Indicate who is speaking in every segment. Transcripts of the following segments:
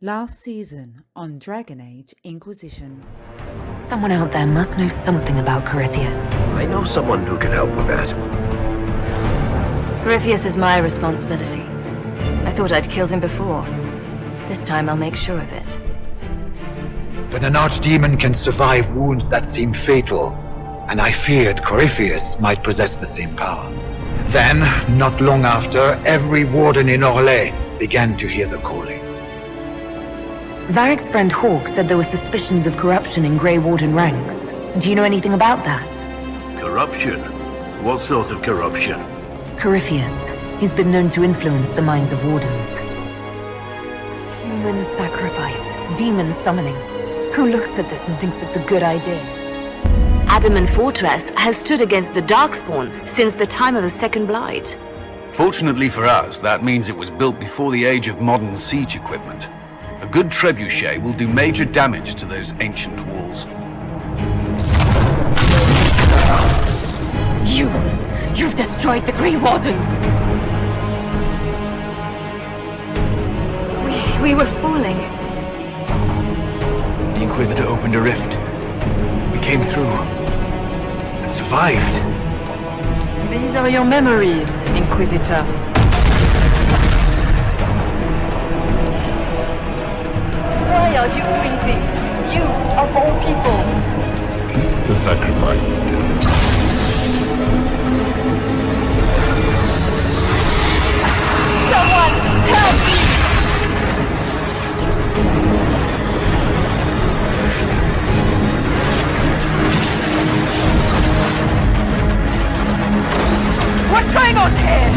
Speaker 1: Last season on Dragon Age Inquisition.
Speaker 2: Someone out there must know something about Corypheus.
Speaker 3: I know someone who can help with that.
Speaker 4: Corypheus is my responsibility. I thought I'd killed him before. This time I'll make sure of it.
Speaker 5: When an archdemon can survive wounds that seem fatal, and I feared Corypheus might possess the same power. Then, not long after, every warden in Orlais began to hear the calling.
Speaker 2: Varric's friend Hawk said there were suspicions of corruption in Grey Warden ranks. Do you know anything about that?
Speaker 3: Corruption? What sort of corruption?
Speaker 2: Corypheus. He's been known to influence the minds of wardens. Human sacrifice, demon summoning. Who looks at this and thinks it's a good idea?
Speaker 6: Adamant Fortress has stood against the Darkspawn since the time of the Second Blight.
Speaker 7: Fortunately for us, that means it was built before the age of modern siege equipment. A good trebuchet will do major damage to those ancient walls.
Speaker 6: You've destroyed the Grey Wardens!
Speaker 4: We were falling.
Speaker 8: The Inquisitor opened a rift. We came through. And survived.
Speaker 6: These are your memories, Inquisitor. Why are you doing this? You, of all people!
Speaker 9: The sacrifice still.
Speaker 6: Someone, help me! What's going on here?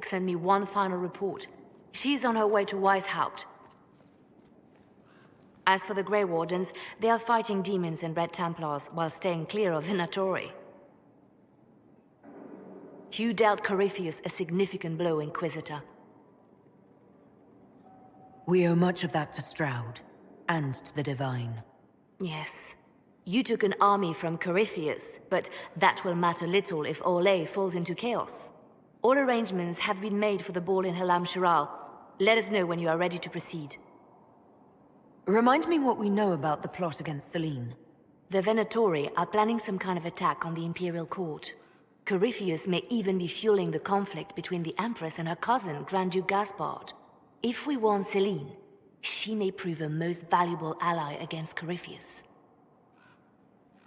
Speaker 6: sent me one final report. She's on her way to Weishaupt. As for the Grey Wardens, they are fighting demons and Red Templars while staying clear of Venatori. You dealt Corypheus a significant blow, Inquisitor.
Speaker 2: We owe much of that to Stroud, and to the Divine.
Speaker 6: Yes. You took an army from Corypheus, but that will matter little if Olay falls into chaos. All arrangements have been made for the ball in Halam Shiral. Let us know when you are ready to proceed.
Speaker 2: Remind me what we know about the plot against Selene.
Speaker 6: The Venatori are planning some kind of attack on the Imperial Court. Corypheus may even be fueling the conflict between the Empress and her cousin, Grand Duke Gaspard. If we warn Selene, she may prove a most valuable ally against Corypheus.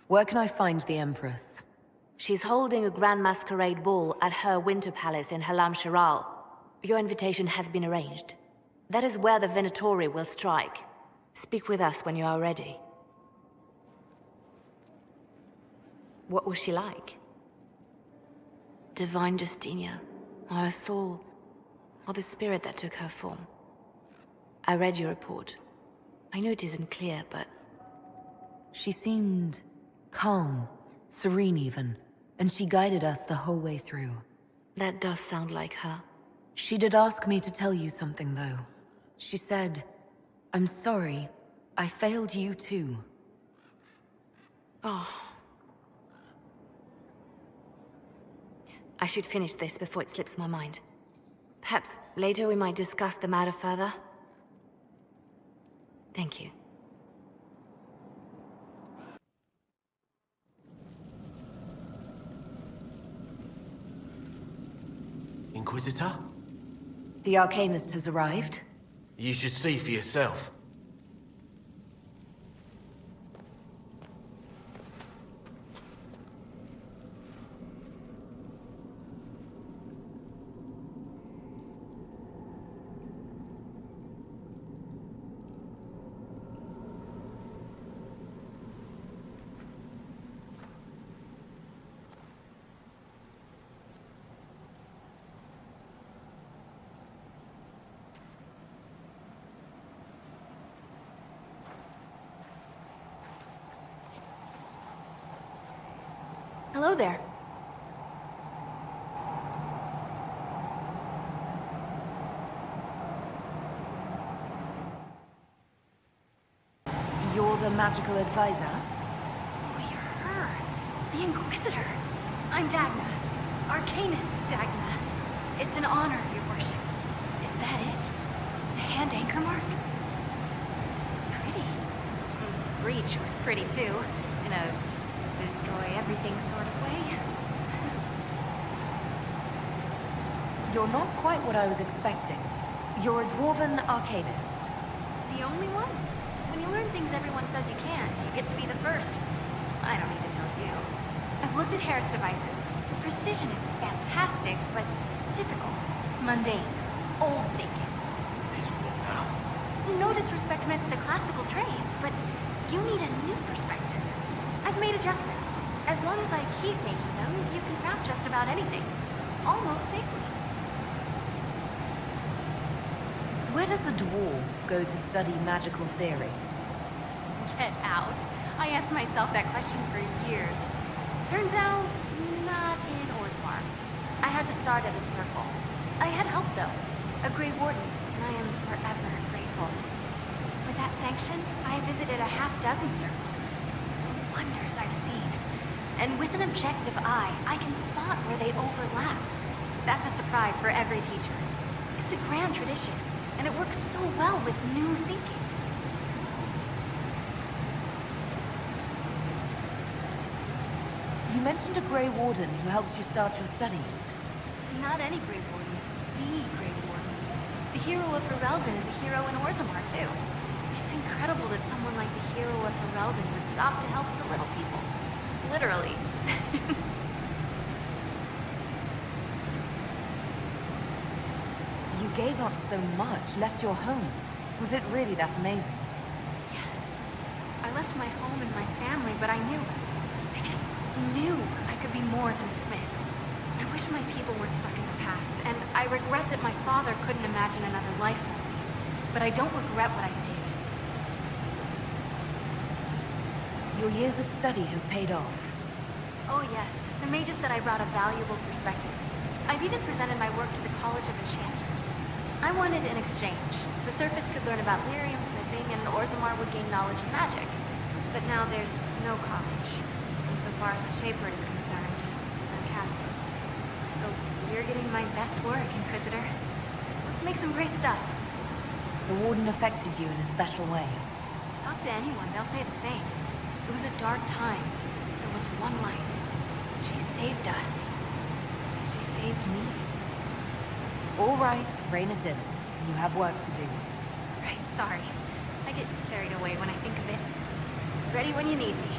Speaker 2: Where can I find the Empress?
Speaker 6: She's holding a grand masquerade ball at her winter palace in Halam Shiral. Your invitation has been arranged. That is where the Venatori will strike. Speak with us when you are ready. What was she like? Divine Justinia, or her soul, or the spirit that took her form. I read your report. I know it isn't clear, but...
Speaker 2: She seemed calm, serene even, and she guided us the whole way through.
Speaker 6: That does sound like her.
Speaker 2: She did ask me to tell you something, though. She said, "I'm sorry, I failed you too."
Speaker 6: Oh. I should finish this before it slips my mind. Perhaps later we might discuss the matter further. Thank you.
Speaker 10: Inquisitor?
Speaker 2: The Arcanist has arrived.
Speaker 10: You should see for yourself.
Speaker 4: Hello there.
Speaker 2: You're the magical advisor?
Speaker 11: Oh, you're her. The Inquisitor. I'm Dagna. Arcanist Dagna. It's an honor, your worship. Is that it? The hand anchor mark? It's pretty. Breach was pretty too, in a destroy everything sort of way.
Speaker 2: You're not quite what I was expecting. You're a dwarven arcanist.
Speaker 11: The only one? When you learn things everyone says you can't, you get to be the first. I don't need to tell you. I've looked at Harrod's devices. The precision is fantastic, but typical. Mundane. Old thinking.
Speaker 10: Is what now?
Speaker 11: No disrespect meant to the classical trades, but you need a new perspective. I've made adjustments. As long as I keep making them, you can craft just about anything. Almost safely.
Speaker 2: Where does a dwarf go to study magical theory?
Speaker 11: Get out. I asked myself that question for years. Turns out, not in Orzammar. I had to start at a circle. I had help, though. A Grey Warden, and I am forever grateful. With that sanction, I visited a half-dozen circles. Wonders I've seen. And with an objective eye, I can spot where they overlap. That's a surprise for every teacher. It's a grand tradition, and it works so well with new thinking.
Speaker 2: You mentioned a Grey Warden who helped you start your studies.
Speaker 11: Not any Grey Warden. The Grey Warden. The hero of Ferelden is a hero in Orzammar, too. It's incredible that someone like the hero of Ferelden would stop to help the little people. Literally.
Speaker 2: You gave up so much, left your home. Was it really that amazing?
Speaker 11: Yes. I left my home and my family, but I just knew I could be more than a smith. I wish my people weren't stuck in the past, and I regret that my father couldn't imagine another life for me. But I don't regret what I did.
Speaker 2: Your years of study have paid off.
Speaker 11: Oh yes, the mages said I brought a valuable perspective. I've even presented my work to the College of Enchanters. I wanted an exchange. The Surface could learn about lyrium smithing, and Orzammar would gain knowledge of magic. But now there's no college. And so far as the Shaper is concerned, I'm castless. So you're getting my best work, Inquisitor. Let's make some great stuff.
Speaker 2: The Warden affected you in a special way.
Speaker 11: Talk to anyone, they'll say the same. It was a dark time. There was one light. She saved us. She saved me.
Speaker 2: All right, rein it in. You have work to do.
Speaker 11: Right, sorry. I get carried away when I think of it. Ready when you need me.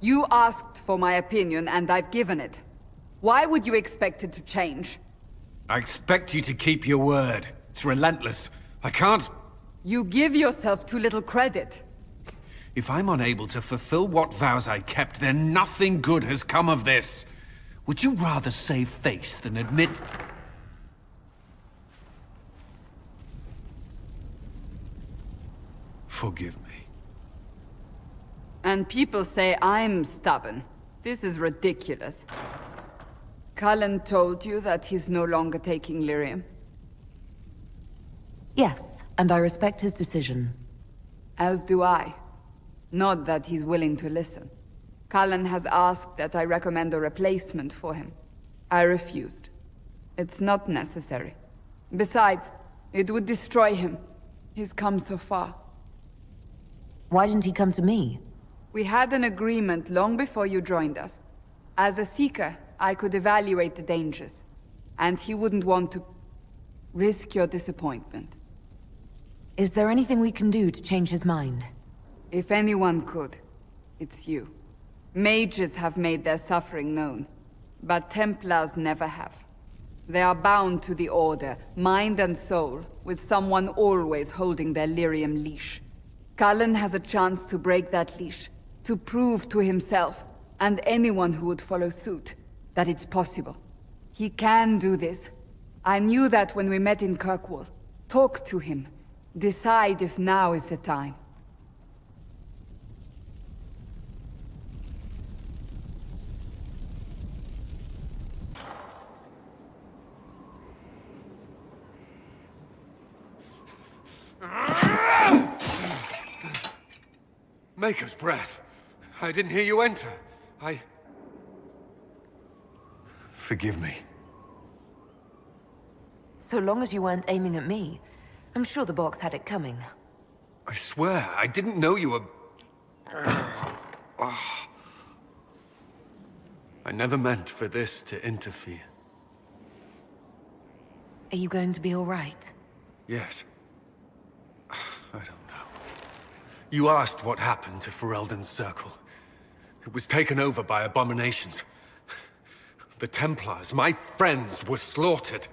Speaker 12: You asked for my opinion, and I've given it. Why would you expect it to change?
Speaker 7: I expect you to keep your word. It's relentless. I can't...
Speaker 12: You give yourself too little credit.
Speaker 7: If I'm unable to fulfill what vows I kept, then nothing good has come of this. Would you rather save face than admit... Forgive me.
Speaker 12: And people say I'm stubborn. This is ridiculous. Cullen told you that he's no longer taking lyrium?
Speaker 2: Yes, and I respect his decision.
Speaker 12: As do I. Not that he's willing to listen. Cullen has asked that I recommend a replacement for him. I refused. It's not necessary. Besides, it would destroy him. He's come so far.
Speaker 2: Why didn't he come to me?
Speaker 12: We had an agreement long before you joined us. As a Seeker, I could evaluate the dangers. And he wouldn't want to risk your disappointment.
Speaker 2: Is there anything we can do to change his mind?
Speaker 12: If anyone could, it's you. Mages have made their suffering known, but Templars never have. They are bound to the Order, mind and soul, with someone always holding their lyrium leash. Cullen has a chance to break that leash, to prove to himself, and anyone who would follow suit, that it's possible. He can do this. I knew that when we met in Kirkwall. Talk to him. Decide if now is the time.
Speaker 8: Maker's breath. I didn't hear you enter. Forgive me.
Speaker 2: So long as you weren't aiming at me, I'm sure the box had it coming.
Speaker 8: I swear, I didn't know you were... I never meant for this to interfere.
Speaker 2: Are you going to be all right?
Speaker 8: Yes. I don't know. You asked what happened to Ferelden's Circle. It was taken over by abominations. The Templars, my friends, were slaughtered.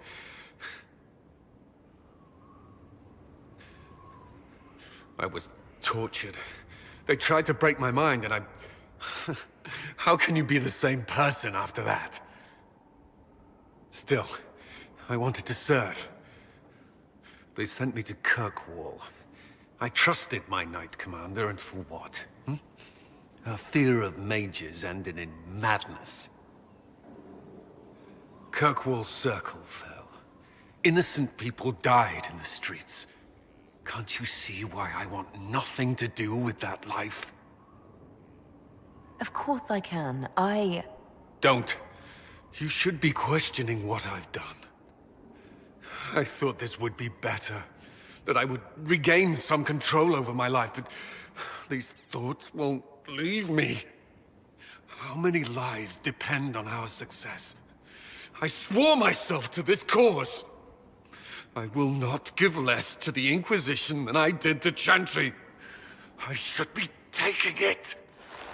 Speaker 8: I was tortured. They tried to break my mind, and I... How can you be the same person after that? Still, I wanted to serve. They sent me to Kirkwall. I trusted my Knight Commander, and for what? Her fear of mages ended in madness. Kirkwall's Circle fell. Innocent people died in the streets. Can't you see why I want nothing to do with that life?
Speaker 2: Of course I can.
Speaker 8: Don't. You should be questioning what I've done. I thought this would be better. That I would regain some control over my life, but these thoughts won't leave me. How many lives depend on our success? I swore myself to this cause. I will not give less to the Inquisition than I did to Chantry. I should be taking it.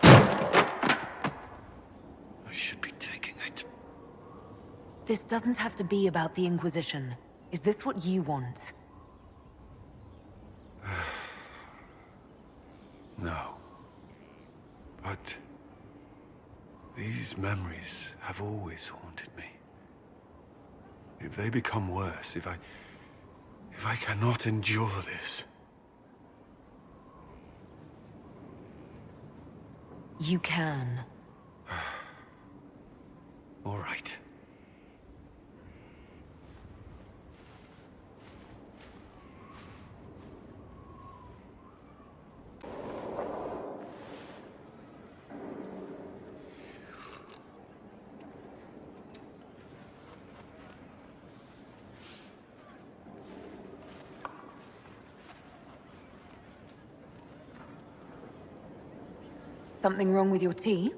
Speaker 8: I should be taking it.
Speaker 2: This doesn't have to be about the Inquisition. Is this what you want?
Speaker 8: No. But... These memories have always haunted me. If they become worse, if I cannot endure this...
Speaker 2: You can.
Speaker 8: All right.
Speaker 2: Something wrong with your tea?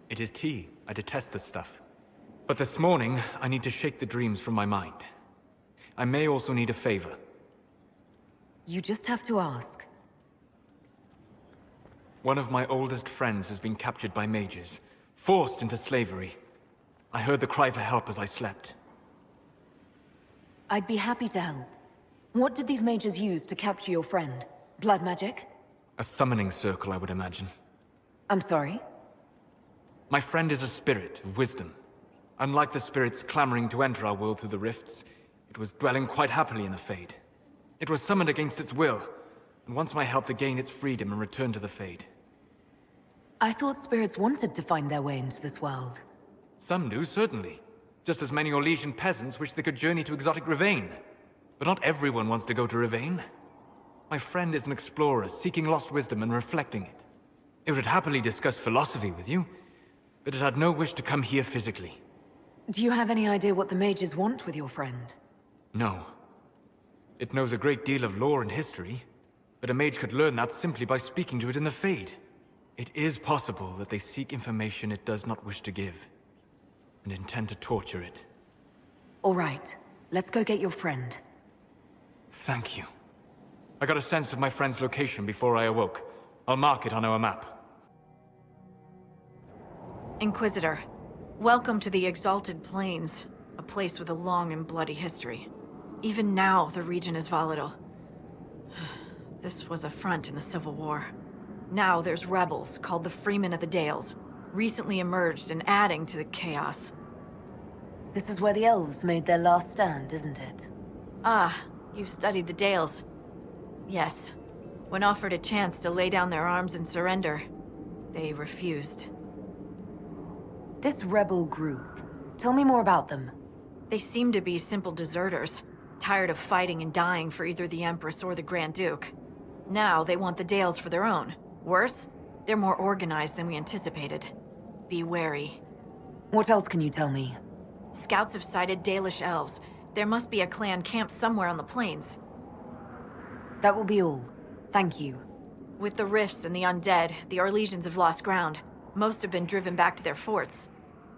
Speaker 13: It is tea. I detest this stuff. But this morning, I need to shake the dreams from my mind. I may also need a favor.
Speaker 2: You just have to ask.
Speaker 13: One of my oldest friends has been captured by mages, forced into slavery. I heard the cry for help as I slept.
Speaker 2: I'd be happy to help. What did these mages use to capture your friend? Blood magic?
Speaker 13: A summoning circle, I would imagine.
Speaker 2: I'm sorry?
Speaker 13: My friend is a spirit of wisdom. Unlike the spirits clamoring to enter our world through the rifts, it was dwelling quite happily in the Fade. It was summoned against its will, and wants my help to gain its freedom and return to the Fade.
Speaker 2: I thought spirits wanted to find their way into this world.
Speaker 13: Some do, certainly. Just as many Orlesian peasants wish they could journey to exotic Rivain. But not everyone wants to go to Rivain. My friend is an explorer, seeking lost wisdom and reflecting it. It would happily discuss philosophy with you, but it had no wish to come here physically.
Speaker 2: Do you have any idea what the mages want with your friend?
Speaker 13: No. It knows a great deal of lore and history, but a mage could learn that simply by speaking to it in the Fade. It is possible that they seek information it does not wish to give, and intend to torture it.
Speaker 2: All right, let's go get your friend.
Speaker 13: Thank you. I got a sense of my friend's location before I awoke. I'll mark it on our map.
Speaker 14: Inquisitor, welcome to the Exalted Plains, a place with a long and bloody history. Even now, the region is volatile. This was a front in the Civil War. Now there's rebels called the Freemen of the Dales, recently emerged and adding to the chaos.
Speaker 2: This is where the elves made their last stand, isn't it?
Speaker 14: Ah, you've studied the Dales. Yes. When offered a chance to lay down their arms and surrender, they refused.
Speaker 2: This rebel group, tell me more about them.
Speaker 14: They seem to be simple deserters, tired of fighting and dying for either the Empress or the Grand Duke. Now they want the Dales for their own. Worse, they're more organized than we anticipated. Be wary.
Speaker 2: What else can you tell me?
Speaker 14: Scouts have sighted Dalish elves. There must be a clan camped somewhere on the plains.
Speaker 2: That will be all. Thank you.
Speaker 14: With the rifts and the undead, the Orlesians have lost ground. Most have been driven back to their forts.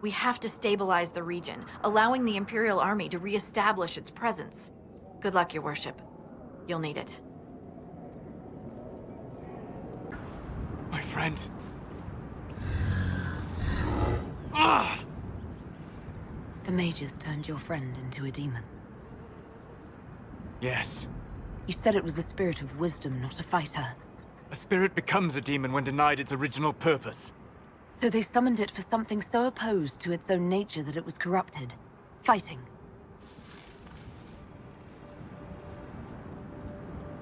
Speaker 14: We have to stabilize the region, allowing the Imperial Army to re-establish its presence. Good luck, Your Worship. You'll need it.
Speaker 13: My friend. Ah!
Speaker 2: The mages turned your friend into a demon.
Speaker 13: Yes.
Speaker 2: You said it was a spirit of wisdom, not a fighter.
Speaker 13: A spirit becomes a demon when denied its original purpose.
Speaker 2: So they summoned it for something so opposed to its own nature that it was corrupted. Fighting.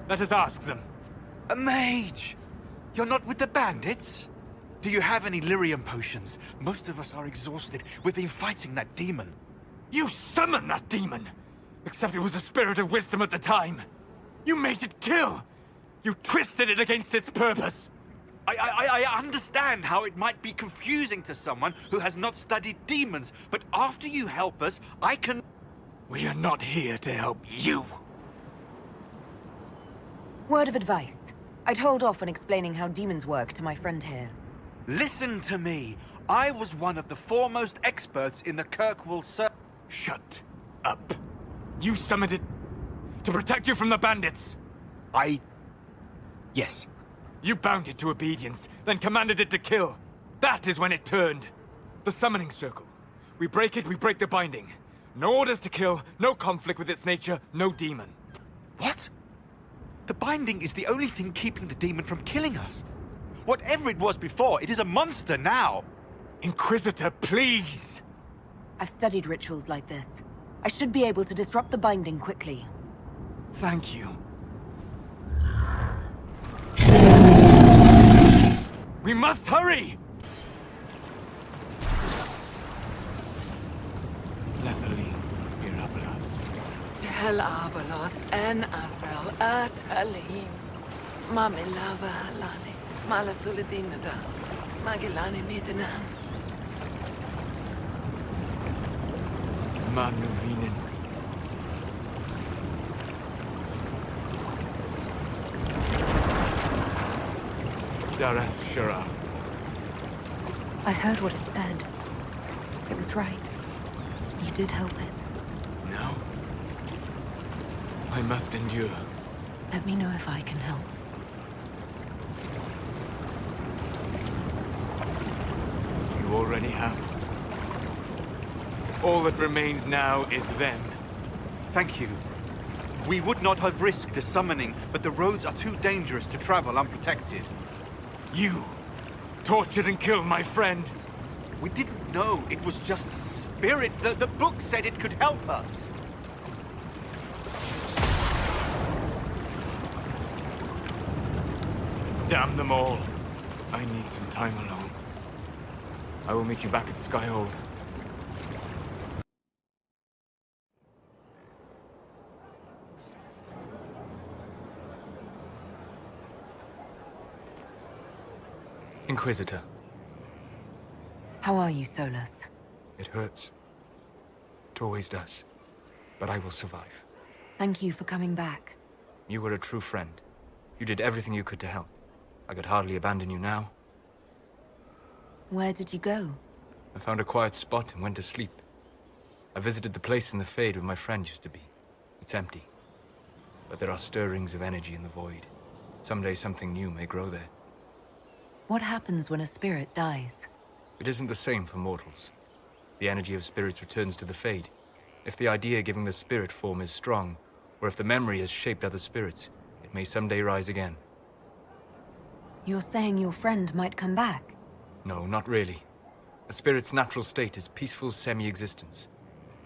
Speaker 13: Let us ask them.
Speaker 5: A mage! You're not with the bandits? Do you have any lyrium potions? Most of us are exhausted. We've been fighting that demon.
Speaker 13: You summoned that demon! Except it was a spirit of wisdom at the time. You made it kill! You twisted it against its purpose!
Speaker 5: I understand how it might be confusing to someone who has not studied demons, but after you help us, I can...
Speaker 13: We are not here to help you.
Speaker 2: Word of advice. I'd hold off on explaining how demons work to my friend here.
Speaker 5: Listen to me. I was one of the foremost experts in the Kirkwall
Speaker 13: Shut up. You summoned it to protect you from the bandits.
Speaker 5: Yes.
Speaker 13: You bound it to obedience, then commanded it to kill. That is when it turned. The summoning circle. We break it, we break the binding. No orders to kill, no conflict with its nature, no demon.
Speaker 5: What? The binding is the only thing keeping the demon from killing us. Whatever it was before, it is a monster now.
Speaker 13: Inquisitor, please!
Speaker 2: I've studied rituals like this. I should be able to disrupt the binding quickly.
Speaker 13: Thank you. We must hurry! Lethaline, Mirabelas.
Speaker 12: Tel Abalos en Asel Atalim. Mamilava Halani. Malasuladinadas. Magilani Mitanan.
Speaker 13: Manuvinen. Dareth Shara.
Speaker 2: I heard what it said. It was right. You did help it.
Speaker 13: No. I must endure.
Speaker 2: Let me know if I can help.
Speaker 13: You already have. All that remains now is them.
Speaker 15: Thank you. We would not have risked the summoning, but the roads are too dangerous to travel unprotected.
Speaker 13: You tortured and killed my friend.
Speaker 15: We didn't know it was just a spirit. The book said it could help us.
Speaker 13: Damn them all. I need some time alone. I will meet you back at Skyhold. Inquisitor.
Speaker 2: How are you, Solus?
Speaker 13: It hurts. It always does. But I will survive.
Speaker 2: Thank you for coming back.
Speaker 13: You were a true friend. You did everything you could to help. I could hardly abandon you now.
Speaker 2: Where did you go?
Speaker 13: I found a quiet spot and went to sleep. I visited the place in the Fade where my friend used to be. It's empty. But there are stirrings of energy in the void. Someday something new may grow there.
Speaker 2: What happens when a spirit dies?
Speaker 13: It isn't the same for mortals. The energy of spirits returns to the Fade. If the idea giving the spirit form is strong, or if the memory has shaped other spirits, it may someday rise again.
Speaker 2: You're saying your friend might come back?
Speaker 13: No, not really. A spirit's natural state is peaceful semi-existence.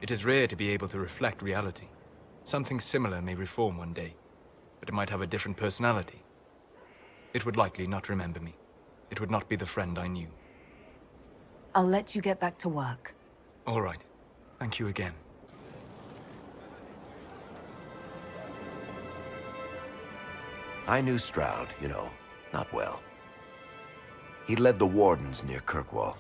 Speaker 13: It is rare to be able to reflect reality. Something similar may reform one day, but it might have a different personality. It would likely not remember me. It would not be the friend I knew.
Speaker 2: I'll let you get back to work.
Speaker 13: All right. Thank you again.
Speaker 3: I knew Stroud, you know, not well. He led the Wardens near Kirkwall.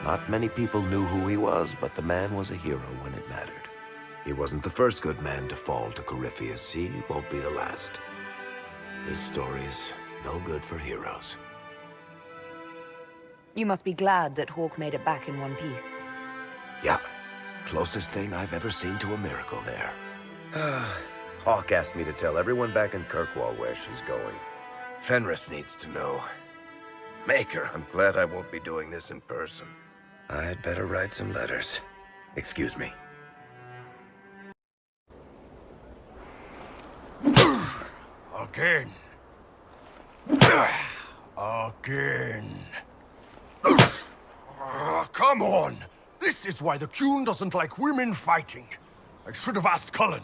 Speaker 3: Not many people knew who he was, but the man was a hero when it mattered. He wasn't the first good man to fall to Corypheus. He won't be the last. This story's no good for heroes.
Speaker 2: You must be glad that Hawk made it back in one piece.
Speaker 3: Yeah, closest thing I've ever seen to a miracle there. Hawk asked me to tell everyone back in Kirkwall where she's going. Fenris needs to know. Maker, I'm glad I won't be doing this in person. I'd better write some letters. Excuse me.
Speaker 16: Again. Again. Come on! This is why the Qun doesn't like women fighting. I should have asked Cullen.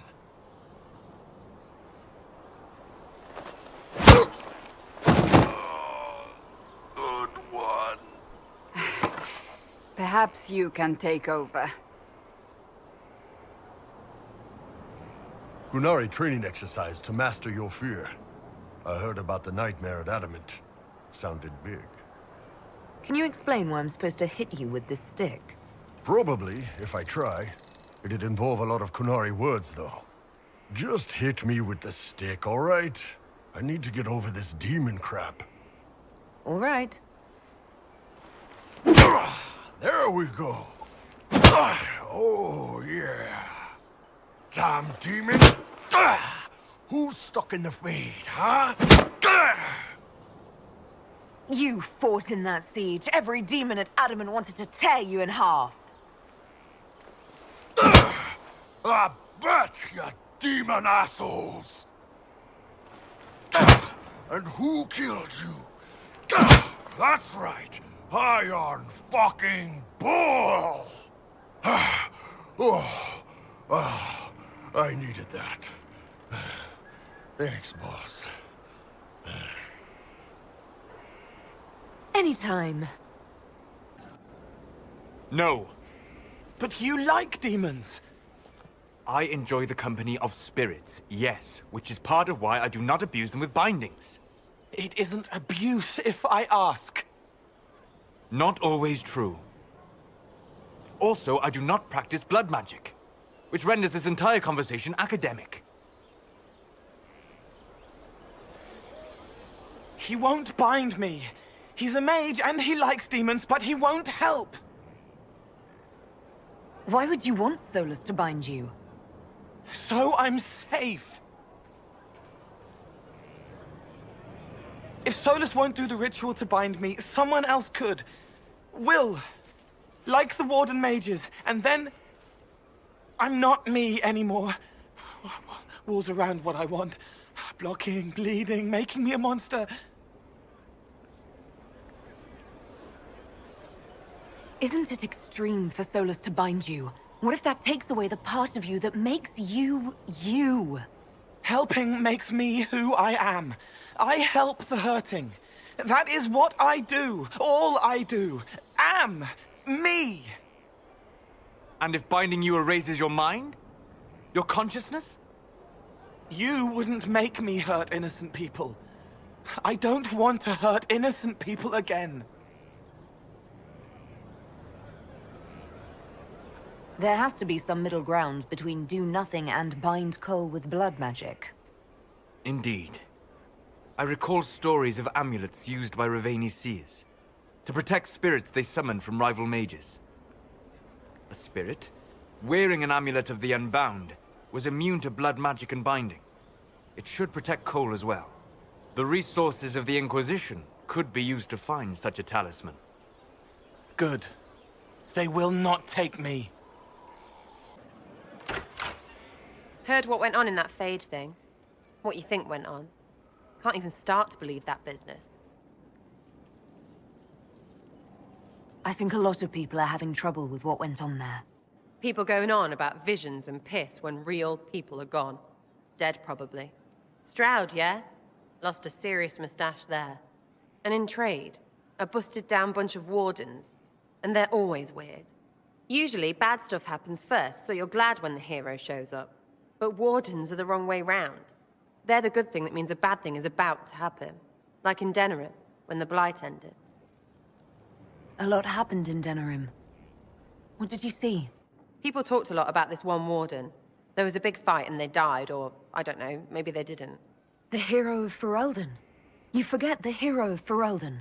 Speaker 3: Good one.
Speaker 12: Perhaps you can take over.
Speaker 16: Qunari training exercise to master your fear. I heard about the nightmare at Adamant. Sounded big.
Speaker 2: Can you explain why I'm supposed to hit you with this stick?
Speaker 16: Probably, if I try. It'd involve a lot of Qunari words, though. Just hit me with the stick, all right? I need to get over this demon crap.
Speaker 2: All right.
Speaker 16: There we go. Oh, yeah. Damn demon. Who's stuck in the Fade, huh?
Speaker 2: You fought in that siege. Every demon at Adamant wanted to tear you in half.
Speaker 16: I bet, you demon assholes! And who killed you? That's right. Iron fucking Bull! I needed that. Thanks, boss.
Speaker 2: Anytime.
Speaker 15: No.
Speaker 10: But you like demons!
Speaker 15: I enjoy the company of spirits, yes, which is part of why I do not abuse them with bindings.
Speaker 10: It isn't abuse if I ask.
Speaker 15: Not always true. Also, I do not practice blood magic, which renders this entire conversation academic.
Speaker 10: He won't bind me. He's a mage and he likes demons, but he won't help.
Speaker 2: Why would you want Solus to bind you?
Speaker 10: So I'm safe. If Solus won't do the ritual to bind me, someone else could. Will. Like the Warden mages, and then... I'm not me anymore. Walls around what I want. Blocking, bleeding, making me a monster.
Speaker 2: Isn't it extreme for Solus to bind you? What if that takes away the part of you that makes you, you?
Speaker 10: Helping makes me who I am. I help the hurting. That is what I do. All I do. Am. Me.
Speaker 15: And if binding you erases your mind? Your consciousness?
Speaker 10: You wouldn't make me hurt innocent people. I don't want to hurt innocent people again.
Speaker 2: There has to be some middle ground between do nothing and bind Cole with blood magic.
Speaker 15: Indeed. I recall stories of amulets used by Raveni seers to protect spirits they summoned from rival mages. A spirit, wearing an amulet of the Unbound, was immune to blood magic and binding. It should protect Cole as well. The resources of the Inquisition could be used to find such a talisman.
Speaker 10: Good. They will not take me.
Speaker 17: Heard what went on in that Fade thing? What you think went on? Can't even start to believe that business.
Speaker 2: I think a lot of people are having trouble with what went on there.
Speaker 17: People going on about visions and piss when real people are gone. Dead, probably. Stroud, yeah? Lost a serious moustache there. And in trade, a busted-down bunch of wardens. And they're always weird. Usually, bad stuff happens first, so you're glad when the hero shows up. But wardens are the wrong way round. They're the good thing that means a bad thing is about to happen. Like in Denerim, when the Blight ended.
Speaker 2: A lot happened in Denerim. What did you see?
Speaker 17: People talked a lot about this one warden. There was a big fight and they died, or, I don't know, maybe they didn't.
Speaker 2: The hero of Ferelden. You forget the hero of Ferelden.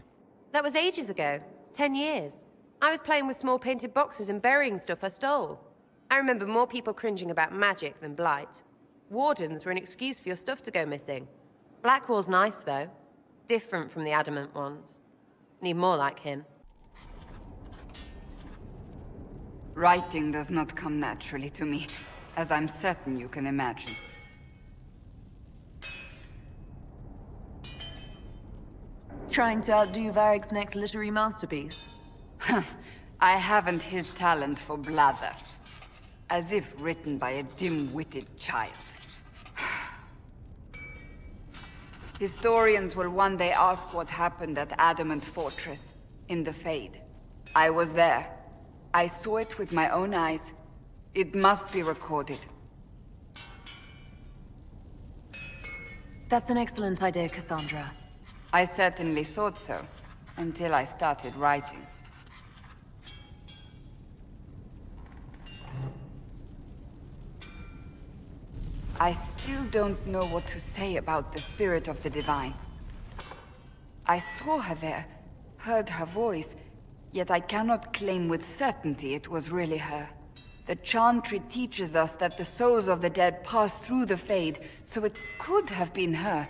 Speaker 17: That was ages ago. 10 years. I was playing with small painted boxes and burying stuff I stole. I remember more people cringing about magic than Blight. Wardens were an excuse for your stuff to go missing. Blackwall's nice, though. Different from the adamant ones. Need more like him.
Speaker 12: Writing does not come naturally to me, as I'm certain you can imagine.
Speaker 2: Trying to outdo Varric's next literary masterpiece?
Speaker 12: I haven't his talent for blather. As if written by a dim-witted child. Historians will one day ask what happened at Adamant Fortress, in the Fade. I was there. I saw it with my own eyes. It must be recorded.
Speaker 2: That's an excellent idea, Cassandra.
Speaker 12: I certainly thought so, until I started writing. I still don't know what to say about the spirit of the Divine. I saw her there, heard her voice, yet I cannot claim with certainty it was really her. The Chantry teaches us that the souls of the dead pass through the Fade, so it could have been her.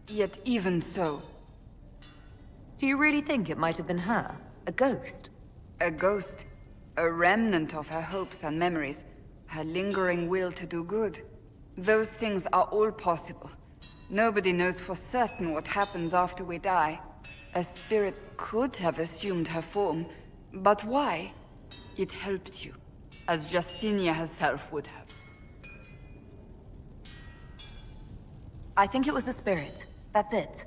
Speaker 12: Yet even so...
Speaker 2: Do you really think it might have been her? A ghost?
Speaker 12: A ghost. A remnant of her hopes and memories. Her lingering will to do good. Those things are all possible. Nobody knows for certain what happens after we die. A spirit could have assumed her form, but why? It helped you, as Justinia herself would have.
Speaker 2: I think it was the spirit. That's it.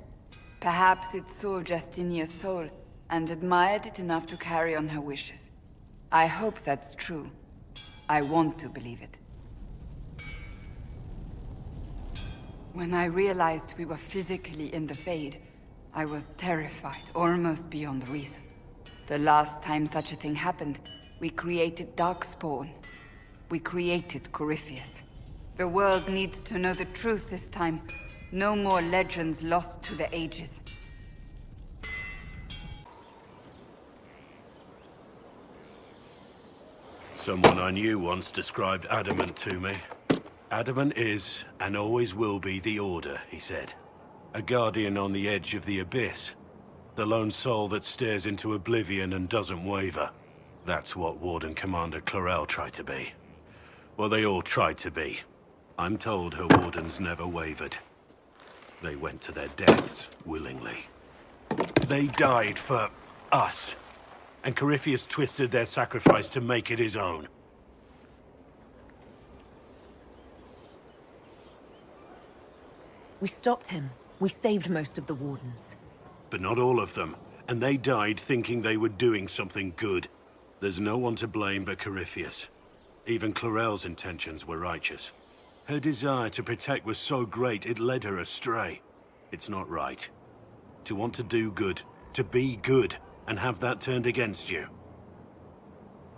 Speaker 12: Perhaps it saw Justinia's soul, and admired it enough to carry on her wishes. I hope that's true. I want to believe it. When I realized we were physically in the Fade, I was terrified, almost beyond reason. The last time such a thing happened, we created Darkspawn. We created Corypheus. The world needs to know the truth this time. No more legends lost to the ages.
Speaker 18: Someone I knew once described Adamant to me. Adamant is, and always will be, the Order, he said. A guardian on the edge of the abyss. The lone soul that stares into oblivion and doesn't waver. That's what Warden Commander Clarel tried to be. Well, they all tried to be. I'm told her wardens never wavered. They went to their deaths willingly. They died for us. And Corypheus twisted their sacrifice to make it his own.
Speaker 2: We stopped him. We saved most of the Wardens.
Speaker 18: But not all of them. And they died thinking they were doing something good. There's no one to blame but Corypheus. Even Clarel's intentions were righteous. Her desire to protect was so great it led her astray. It's not right. To want to do good, to be good, and have that turned against you.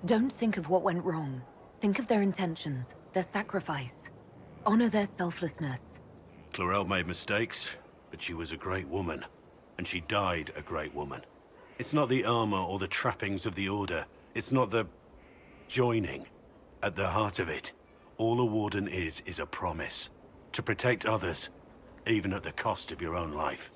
Speaker 2: Don't think of what went wrong. Think of their intentions, their sacrifice. Honor their selflessness.
Speaker 18: Clarel made mistakes, but she was a great woman. And she died a great woman. It's not the armor or the trappings of the Order. It's not the joining. At the heart of it, all a Warden is a promise. To protect others, even at the cost of your own life.